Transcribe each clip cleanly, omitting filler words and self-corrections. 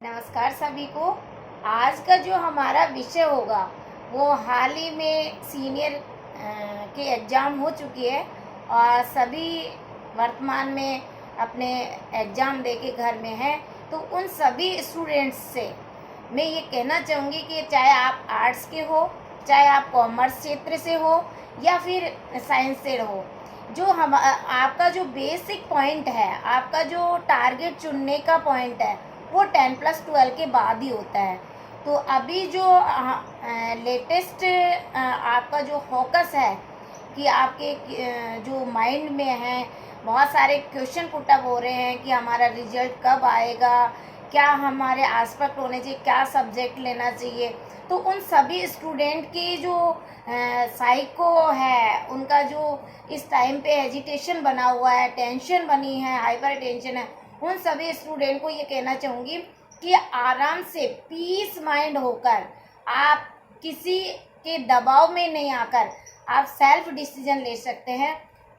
नमस्कार सभी को। आज का जो हमारा विषय होगा वो हाल ही में सीनियर के एग्ज़ाम हो चुकी है और सभी वर्तमान में अपने एग्ज़ाम दे के घर में हैं। तो उन सभी स्टूडेंट्स से मैं ये कहना चाहूँगी कि चाहे आप आर्ट्स के हो, चाहे आप कॉमर्स क्षेत्र से हो या फिर साइंस से हो, जो हम आपका जो बेसिक पॉइंट है, आपका जो टारगेट चुनने का पॉइंट है वो 10+12 के बाद ही होता है। तो अभी जो लेटेस्ट आपका जो फोकस है कि आपके जो माइंड में है, बहुत सारे क्वेश्चन पुटअप हो रहे हैं कि हमारा रिजल्ट कब आएगा, क्या हमारे आस्पेक्ट होने चाहिए, क्या सब्जेक्ट लेना चाहिए। तो उन सभी स्टूडेंट की जो साइको है, उनका जो इस टाइम पे एजिटेशन बना हुआ है, टेंशन बनी है, हाइपर टेंशन है, उन सभी स्टूडेंट को ये कहना चाहूँगी कि आराम से पीस माइंड होकर आप किसी के दबाव में नहीं आकर आप सेल्फ डिसीजन ले सकते हैं।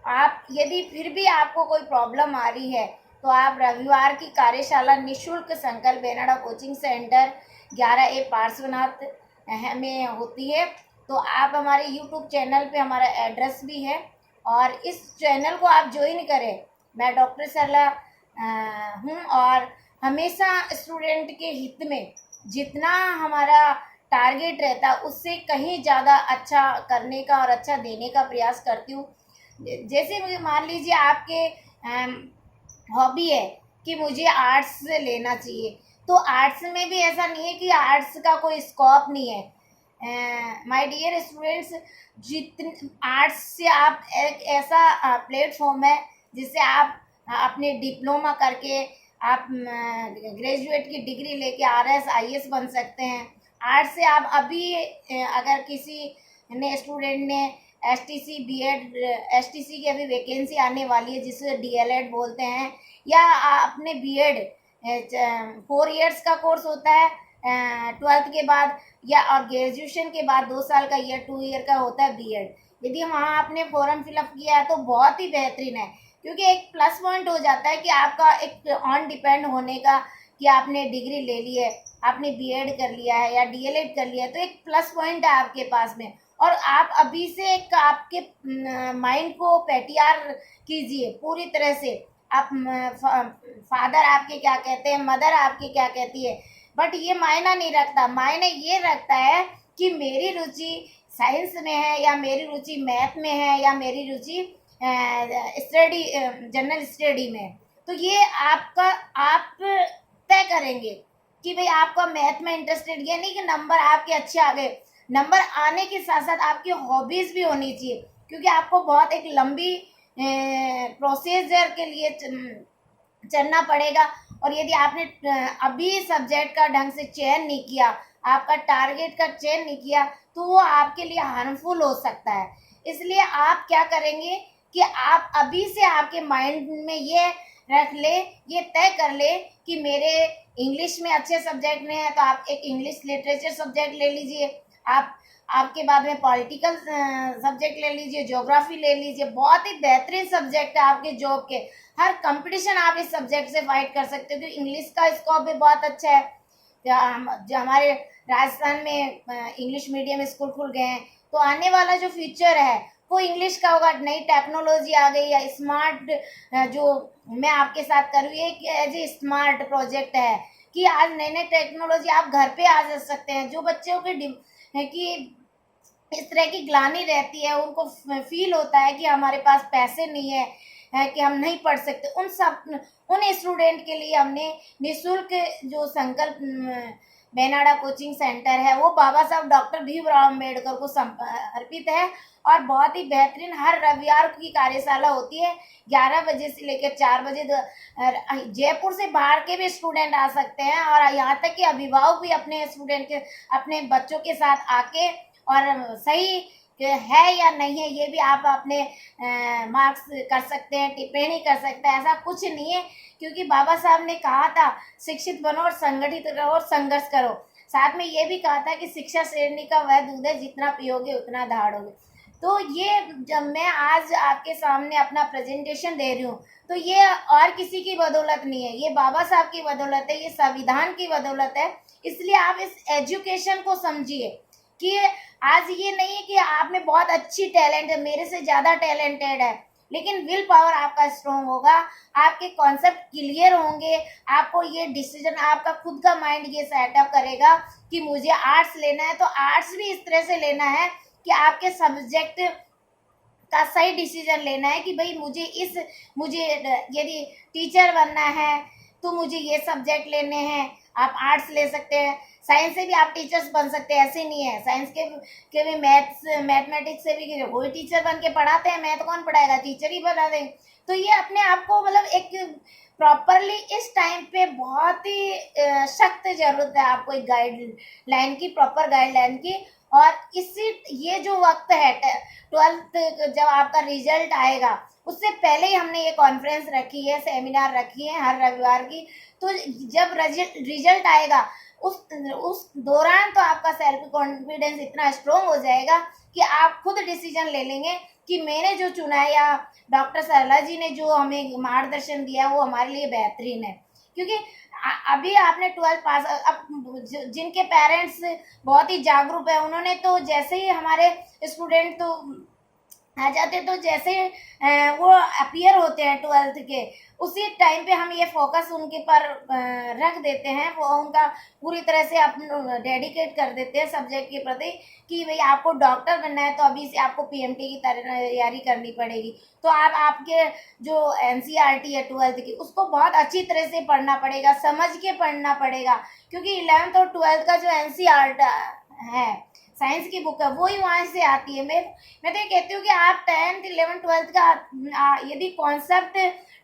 आप यदि फिर भी आपको कोई प्रॉब्लम आ रही है तो आप रविवार की कार्यशाला निःशुल्क संकल्प Benada coaching centre 11A Parshvanath में होती है। तो आप हमारे यूट्यूब चैनल पे हमारा एड्रेस भी है और इस चैनल को आप ज्वाइन करें। मैं डॉक्टर सरला हूँ और हमेशा स्टूडेंट के हित में जितना हमारा टारगेट रहता है उससे कहीं ज़्यादा अच्छा करने का और अच्छा देने का प्रयास करती हूँ। जैसे मान लीजिए आपके हॉबी है कि मुझे आर्ट्स लेना चाहिए, तो आर्ट्स में भी ऐसा नहीं है कि आर्ट्स का कोई स्कोप नहीं है। माय डियर स्टूडेंट्स, जितने आर्ट्स से आप एक ऐसा प्लेटफॉर्म है जिससे आप अपने डिप्लोमा करके आप ग्रेजुएट की डिग्री लेके RS IAS बन सकते हैं। आर्ट्स से आप अभी अगर किसी ने स्टूडेंट ने STC BEd STC की अभी वैकेंसी आने वाली है जिसे DLED बोलते हैं, या अपने BEd 4 इयर्स का कोर्स होता है 12th के बाद, या और ग्रेजुएशन के बाद 2 साल का 2 ईयर का होता है BEd। यदि वहाँ आपने फॉर्म फिलअप किया है तो बहुत ही बेहतरीन है, क्योंकि एक प्लस पॉइंट हो जाता है कि आपका एक ऑन डिपेंड होने का कि आपने डिग्री ले ली है, आपने BEd कर लिया है या DLED कर लिया है, तो एक प्लस पॉइंट है आपके पास में। और आप अभी से एक आपके माइंड को पेटियार कीजिए पूरी तरह से। आप फादर आपके क्या कहते हैं, मदर आपकी क्या कहती है, बट ये मायना नहीं रखता। मायने ये रखता है कि मेरी रुचि साइंस में है या मेरी रुचि मैथ में है या मेरी रुचि स्टडी जनरल स्टडी में। तो ये आपका आप तय करेंगे कि भाई आपका मैथ में इंटरेस्टेड, ये नहीं कि नंबर आपके अच्छे आ गए। नंबर आने के साथ साथ आपकी हॉबीज़ भी होनी चाहिए, क्योंकि आपको बहुत एक लंबी प्रोसीजर के लिए चलना पड़ेगा। और यदि आपने अभी सब्जेक्ट का ढंग से चयन नहीं किया, आपका टारगेट का चयन नहीं किया, तो वो आपके लिए हार्मफुल हो सकता है। इसलिए आप क्या करेंगे कि आप अभी से आपके माइंड में ये रख ले, ये तय कर ले कि मेरे इंग्लिश में अच्छे सब्जेक्ट में है तो आप एक इंग्लिश लिटरेचर सब्जेक्ट ले लीजिए। आपके बाद में पॉलिटिकल सब्जेक्ट ले लीजिए, ज्योग्राफी ले लीजिए, बहुत ही बेहतरीन सब्जेक्ट है आपके जॉब के। हर कंपटीशन आप इस सब्जेक्ट से फाइट कर सकते हो, क्योंकि इंग्लिश का स्कोप भी बहुत अच्छा है। जो हमारे राजस्थान में इंग्लिश मीडियम स्कूल खुल गए हैं, तो आने वाला जो फ्यूचर है वो इंग्लिश का होगा। नई टेक्नोलॉजी आ गई है, स्मार्ट जो मैं आपके साथ कर रही है एज ए स्मार्ट प्रोजेक्ट है कि आज नई नई टेक्नोलॉजी आप घर पे आ जा सकते हैं। जो बच्चों के कि इस तरह की ग्लानि रहती है, उनको फील होता है कि हमारे पास पैसे नहीं है कि हम नहीं पढ़ सकते, उन स्टूडेंट के लिए हमने निःशुल्क जो संकल्प बेनाडा कोचिंग सेंटर है वो बाबा साहब डॉक्टर भीमराव अम्बेडकर को समर्पित है। और बहुत ही बेहतरीन हर रविवार की कार्यशाला होती है 11 बजे से लेकर 4 बजे। जयपुर से बाहर के भी स्टूडेंट आ सकते हैं और यहाँ तक कि अभिभावक भी अपने स्टूडेंट के अपने बच्चों के साथ आके, और सही है या नहीं है ये भी आप अपने मार्क्स कर सकते हैं, टिप्पणी कर सकते हैं। ऐसा कुछ नहीं है, क्योंकि बाबा साहब ने कहा था शिक्षित बनो और संगठित रहो और संघर्ष करो। साथ में ये भी कहा था कि शिक्षा शेरनी का वह दूध है जितना पियोगे उतना दहाड़ोगे। तो ये जब मैं आज आपके सामने अपना प्रेजेंटेशन दे रही हूँ, तो ये और किसी की बदौलत नहीं है, ये बाबा साहब की बदौलत है, ये संविधान की बदौलत है। इसलिए आप इस एजुकेशन को समझिए कि आज ये नहीं है कि आप में बहुत अच्छी टैलेंट है, मेरे से ज़्यादा टैलेंटेड है, लेकिन विल पावर आपका स्ट्रॉन्ग होगा, आपके कॉन्सेप्ट क्लियर होंगे, आपको ये डिसीजन, आपका खुद का माइंड ये सेटअप करेगा कि मुझे आर्ट्स लेना है, तो आर्ट्स भी इस तरह से लेना है कि आपके सब्जेक्ट का सही डिसीजन लेना है कि भाई मुझे यदि टीचर बनना है तो मुझे ये सब्जेक्ट लेने हैं। आप आर्ट्स ले सकते हैं, साइंस से भी आप टीचर्स बन सकते हैं, ऐसे नहीं है। साइंस के भी मैथमेटिक्स से भी वही टीचर बन के पढ़ाते हैं, मैथ कौन पढ़ाएगा, टीचर ही बना देंगे। तो ये अपने आप को मतलब एक प्रॉपरली इस टाइम पे बहुत ही सख्त जरूरत है आपको एक गाइडलाइन की, प्रॉपर गाइडलाइन की। और इसी ये जो वक्त है 12th जब आपका रिजल्ट आएगा, उससे पहले ही हमने ये कॉन्फ्रेंस रखी है, सेमिनार रखी है हर रविवार की। तो जब रिजल्ट आएगा उस दौरान तो आपका सेल्फ कॉन्फिडेंस इतना स्ट्रोंग हो जाएगा कि आप खुद डिसीजन ले लेंगे कि मैंने जो चुना है, या डॉक्टर सरला जी ने जो हमें मार्गदर्शन दिया वो हमारे लिए बेहतरीन है। क्योंकि अभी आपने 12th पास, अब जिनके पेरेंट्स बहुत ही जागरूक है, उन्होंने तो जैसे ही हमारे स्टूडेंट तो आ जाते, तो जैसे वो अपीयर होते हैं 12th के, उसी टाइम पे हम ये फोकस उनके पर रख देते हैं, वो उनका पूरी तरह से अपन डेडिकेट कर देते हैं सब्जेक्ट के प्रति कि भाई आपको डॉक्टर बनना है तो अभी से आपको पीएमटी की तैयारी करनी पड़ेगी। तो आप आपके जो एनसीईआरटी है 12th की, उसको बहुत अच्छी तरह से पढ़ना पड़ेगा, समझ के पढ़ना पड़ेगा। क्योंकि 11th और 12th का जो एनसीईआरटी है, साइंस की बुक है, वो ही वहाँ से आती है। मैं तो ये कहती हूँ कि आप 10th 11th 12th का यदि कॉन्सेप्ट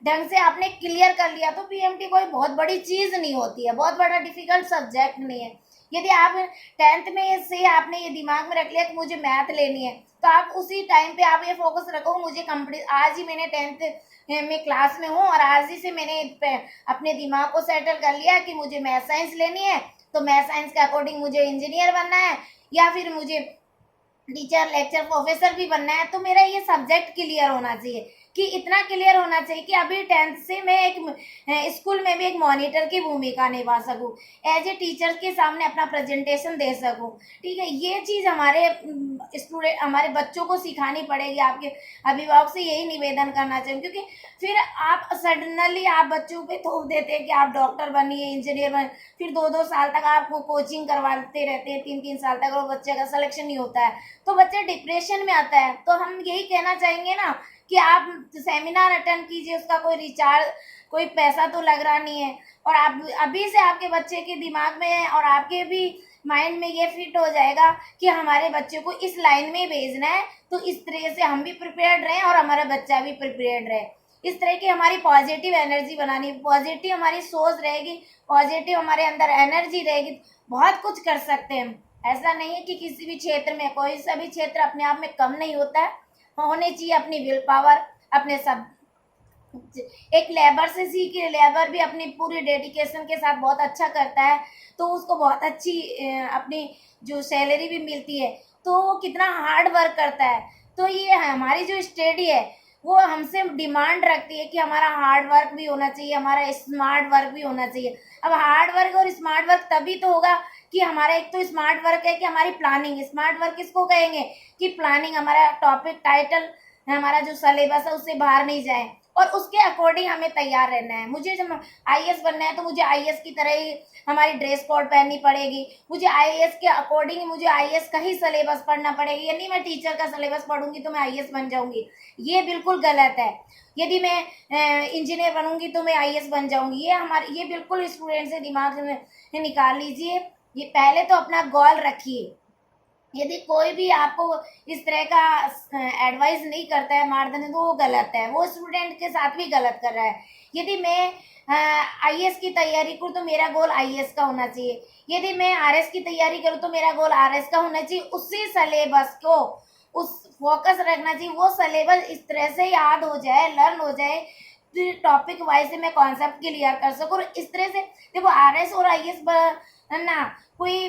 ढंग से आपने क्लियर कर लिया तो पीएमटी कोई बहुत बड़ी चीज़ नहीं होती है, बहुत बड़ा डिफिकल्ट सब्जेक्ट नहीं है। यदि आप 10th में से आपने ये दिमाग में रख लिया कि मुझे मैथ लेनी है, तो आप उसी टाइम पे आप ये फोकस रखो, मुझे कंप्लीट, आज ही मैंने 10th में क्लास में हूँ और आज ही से मैंने अपने दिमाग को सेटल कर लिया कि मुझे मैथ साइंस लेनी है, तो मैथ साइंस के अकॉर्डिंग मुझे इंजीनियर बनना है या फिर मुझे टीचर लेक्चर प्रोफेसर भी बनना है। तो मेरा ये सब्जेक्ट क्लियर होना चाहिए, कि इतना क्लियर होना चाहिए कि अभी 10th से मैं एक स्कूल में भी एक मॉनिटर की भूमिका निभा सकूं, एज ए टीचर के सामने अपना प्रेजेंटेशन दे सकूं। ठीक है, ये चीज़ हमारे स्टूडेंट, हमारे बच्चों को सिखानी पड़ेगी। आपके अभिभावक से यही निवेदन करना चाहिए, क्योंकि फिर आप सडनली आप बच्चों पे थोप देते हैं कि आप डॉक्टर बनिए, इंजीनियर बनिए, फिर 2-2 साल तक आपको कोचिंग करवाते रहते हैं, 3-3 साल तक, और बच्चे का सिलेक्शन नहीं होता है तो बच्चा डिप्रेशन में आता है। तो हम यही कहना चाहेंगे ना कि आप सेमिनार अटेंड कीजिए, उसका कोई रिचार्ज, कोई पैसा तो लग रहा नहीं है, और आप अभी से आपके बच्चे के दिमाग में और आपके भी माइंड में ये फिट हो जाएगा कि हमारे बच्चे को इस लाइन में भेजना है, तो इस तरह से हम भी प्रिपेयर्ड रहें और हमारा बच्चा भी प्रिपेयर्ड रहे। इस तरह की हमारी पॉजिटिव एनर्जी बनानी, पॉजिटिव हमारी सोच रहेगी, पॉजिटिव हमारे अंदर एनर्जी रहेगी, बहुत कुछ कर सकते हैं हम। ऐसा नहीं है कि किसी भी क्षेत्र में, कोई सा भी क्षेत्र अपने आप में कम नहीं होता है, होनी चाहिए अपनी विल पावर, अपने सब। एक लेबर से सीख, लेबर भी अपनी पूरी डेडिकेशन के साथ बहुत अच्छा करता है, तो उसको बहुत अच्छी अपनी जो सैलरी भी मिलती है, तो वो कितना हार्ड वर्क करता है। तो ये हमारी जो स्टडी है वो हमसे डिमांड रखती है कि हमारा हार्ड वर्क भी होना चाहिए, हमारा स्मार्ट वर्क भी होना चाहिए। अब हार्ड वर्क और स्मार्ट वर्क तभी तो होगा कि हमारा, एक तो स्मार्ट वर्क है कि हमारी प्लानिंग, स्मार्ट वर्क किसको कहेंगे कि प्लानिंग, हमारा टॉपिक टाइटल, हमारा जो सिलेबस है उससे बाहर नहीं जाए और उसके अकॉर्डिंग हमें तैयार रहना है। मुझे जब आईएएस बनना है तो मुझे आईएएस की तरह ही हमारी ड्रेस कोड पहननी पड़ेगी, मुझे आईएएस के अकॉर्डिंग मुझे आईएएस का ही सिलेबस पढ़ना पड़ेगी, यानी मैं टीचर का सिलेबस पढ़ूंगी तो मैं आईएएस बन जाऊंगी, ये बिल्कुल गलत है। यदि मैं इंजीनियर बनूंगी तो मैं आईएएस बन जाऊंगी, ये बिल्कुल स्टूडेंट से दिमाग में निकाल लीजिए। ये पहले तो अपना गोल रखिए। यदि कोई भी आपको इस तरह का एडवाइस नहीं करता है, मार्गदर्शन, तो वो गलत है, वो स्टूडेंट के साथ भी गलत कर रहा है। यदि मैं आईएएस की तैयारी करूँ तो मेरा गोल आईएएस का होना चाहिए, यदि मैं आरएस की तैयारी करूँ तो मेरा गोल आरएस का होना चाहिए। उसी सिलेबस को उस फोकस रखना चाहिए, वो सिलेबस इस तरह से याद हो जाए, लर्न हो जाए, टॉपिक वाइज से मैं कॉन्सेप्ट क्लियर कर सकूँ। और इस तरह से देखो, आरएस और आईएएस है ना, कोई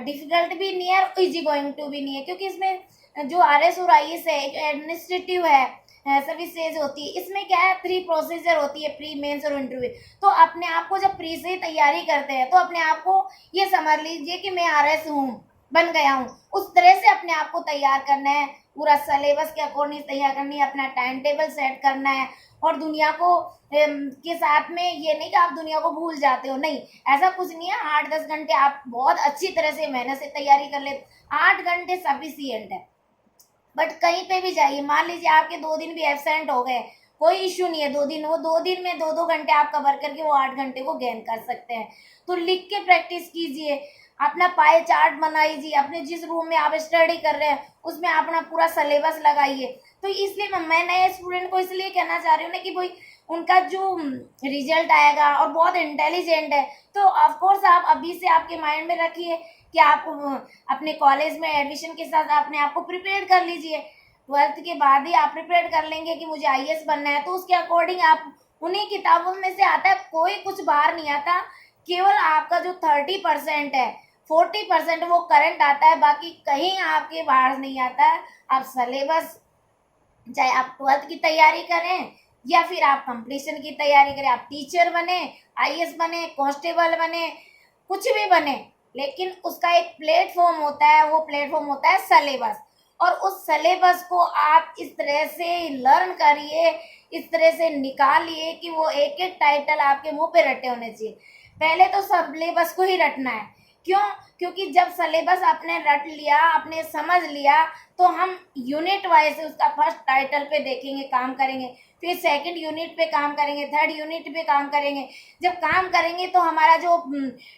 डिफिकल्ट भी नहीं है और इजी गोइंग टू भी नहीं है, क्योंकि इसमें जो RS और IS है, एडमिनिस्ट्रेटिव है, सर्विसेज होती है, इसमें क्या है 3 प्रोसीजर होती है, प्री, मेंस और इंटरव्यू। तो अपने आप को जब प्री से ही तैयारी करते हैं तो अपने आप को ये समझ लीजिए कि मैं RS हूँ, बन गया हूँ, उस तरह से अपने आप को तैयार करना है, पूरा सिलेबस के अकॉर्डिंग तैयार करनी है, अपना टाइम टेबल सेट करना है। और दुनिया को के साथ में ये नहीं कि आप दुनिया को भूल जाते हो, नहीं, ऐसा कुछ नहीं है। 8-10 घंटे आप बहुत अच्छी तरह से मेहनत से तैयारी कर ले, 8 घंटे सफिशियंट है। बट कहीं पे भी जाइए, मान लीजिए आपके 2 दिन भी एबसेंट हो गए, कोई इश्यू नहीं है, 2 दिन, वो 2 दिन में 2-2 घंटे आप कवर करके वो 8 घंटे को गेन कर सकते हैं। तो लिख के प्रैक्टिस कीजिए, अपना पाई चार्ट बनाइए, अपने जिस रूम में आप स्टडी कर रहे हैं उसमें अपना पूरा सिलेबस लगाइए। तो इसलिए मैं नए स्टूडेंट को इसलिए कहना चाह रही हूँ ना कि भाई उनका जो रिजल्ट आएगा और बहुत इंटेलिजेंट है, तो ऑफकोर्स आप अभी से आपके माइंड में रखिए कि आप अपने कॉलेज में एडमिशन के साथ अपने आप को प्रिपेयर कर लीजिए। 12th के बाद ही आप प्रिपेयर कर लेंगे कि मुझे IAS बनना है, तो उसके अकॉर्डिंग आप उन्हीं किताबों में से आता है, कोई कुछ बाहर नहीं आता, केवल आपका जो 30% है, 40% वो करंट आता है, बाकी कहीं आपके बाहर नहीं आता है। आप सिलेबस, चाहे आप 12th की तैयारी करें या फिर आप कंपटीशन की तैयारी करें, आप टीचर बने, IAS बने, कांस्टेबल बने, कुछ भी बने, लेकिन उसका एक प्लेटफॉर्म होता है, वो प्लेटफॉर्म होता है सिलेबस। और उस सिलेबस को आप इस तरह से लर्न करिए, इस तरह से निकालिए कि वो एक एक टाइटल आपके मुंह पे रटे होने चाहिए। पहले तो सिलेबस को ही रटना है, क्यों? क्योंकि जब सिलेबस आपने रट लिया, आपने समझ लिया, तो हम यूनिट वाइज उसका फर्स्ट टाइटल पे देखेंगे, काम करेंगे, फिर सेकंड यूनिट पे काम करेंगे, थर्ड यूनिट पे काम करेंगे। जब काम करेंगे तो हमारा जो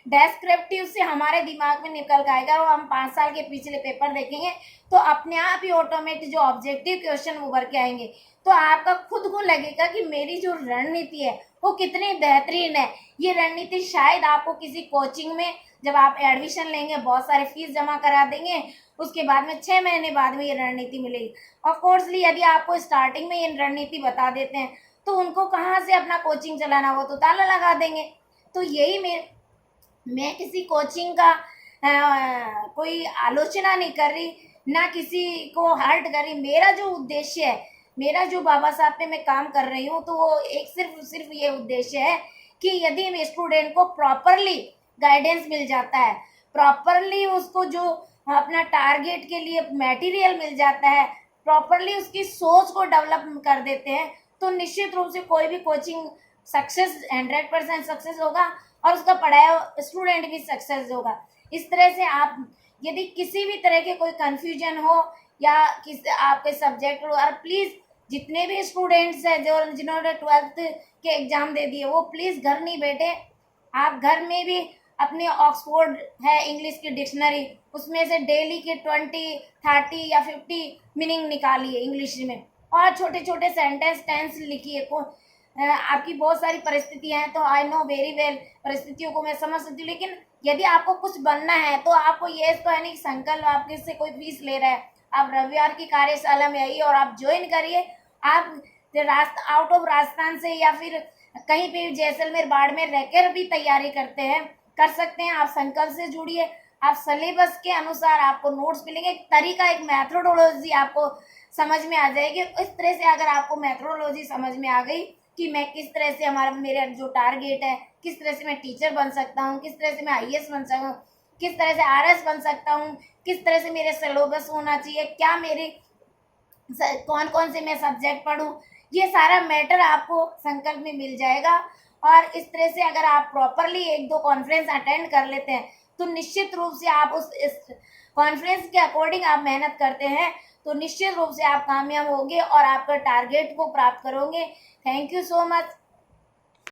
डेस्क्रिप्टिव से हमारे दिमाग में निकल के आएगा, और हम 5 साल के पिछले पेपर देखेंगे तो अपने आप ही ऑटोमेटिक जो ऑब्जेक्टिव क्वेश्चन उभर के आएंगे, तो आपका खुद को लगेगा कि मेरी जो रणनीति है वो कितनी बेहतरीन है। ये रणनीति शायद आपको किसी कोचिंग में जब आप एडमिशन लेंगे, बहुत सारे फीस जमा करा देंगे, उसके बाद में 6 महीने बाद में ये रणनीति मिलेगी। ऑफकोर्सली यदि आपको स्टार्टिंग में ये रणनीति बता देते हैं तो उनको कहाँ से अपना कोचिंग चलाना, वो तो ताला लगा देंगे। तो यही मैं किसी कोचिंग का कोई आलोचना नहीं कर रही, ना किसी को हर्ट कर रही। मेरा जो उद्देश्य है, मेरा जो बाबा साहब पे मैं काम कर रही हूँ, तो वो एक सिर्फ ये उद्देश्य है कि यदि स्टूडेंट को प्रॉपरली गाइडेंस मिल जाता है, प्रॉपरली उसको जो अपना टारगेट के लिए मटेरियल मिल जाता है, प्रॉपरली उसकी सोच को डेवलप कर देते हैं, तो निश्चित रूप से कोई भी कोचिंग सक्सेस 100% सक्सेस होगा और उसका पढ़ाया स्टूडेंट भी सक्सेस होगा। इस तरह से आप यदि किसी भी तरह के कोई कंफ्यूजन हो या किसी आपके सब्जेक्ट हो, और प्लीज़ जितने भी स्टूडेंट्स हैं जो जिन्होंने 12th के एग्ज़ाम दे दिए, वो प्लीज़ घर नहीं बैठे, आप घर में भी अपने ऑक्सफोर्ड है इंग्लिश की डिक्शनरी, उसमें से डेली के 20, 30 या 50 मीनिंग निकालिए इंग्लिश में, और छोटे छोटे सेंटेंस टेंस लिखिए। आपकी बहुत सारी परिस्थितियां हैं, तो आई नो वेरी वेल, परिस्थितियों को मैं समझ सकती हूँ, लेकिन यदि आपको कुछ बनना है तो आपको ये तो है नहीं कि संकल्प आपके से कोई फीस ले रहा है। आप रविवार की कार्यशाला में आइए और आप ज्वाइन करिए। आप आउट ऑफ राजस्थान से या फिर कहीं पे जैसलमेर, बाड़मेर रहकर भी तैयारी करते हैं, कर सकते हैं। आप संकल्प से जुड़िए, आप सिलेबस के अनुसार आपको नोट्स मिलेंगे, एक तरीका, एक मेथोडोलॉजी आपको समझ में आ जाएगी। इस तरह से अगर आपको मेथोडोलॉजी समझ में आ गई कि मैं किस तरह से मेरा जो टारगेट है, किस तरह से मैं टीचर बन सकता हूँ, किस तरह से मैं IAS बन सकता हूँ, किस तरह से RS बन सकता हूँ, किस तरह से मेरे सिलेबस होना चाहिए, क्या मेरे कौन कौन से मैं सब्जेक्ट पढ़ूँ, ये सारा मैटर आपको संकल्प में मिल जाएगा। और इस तरह से अगर आप प्रॉपरली 1-2 कॉन्फ्रेंस अटेंड कर लेते हैं तो निश्चित रूप से आप इस कॉन्फ्रेंस के अकॉर्डिंग आप मेहनत करते हैं तो निश्चित रूप से आप कामयाब होंगे और आपका टारगेट को प्राप्त करोगे। Thank you so much.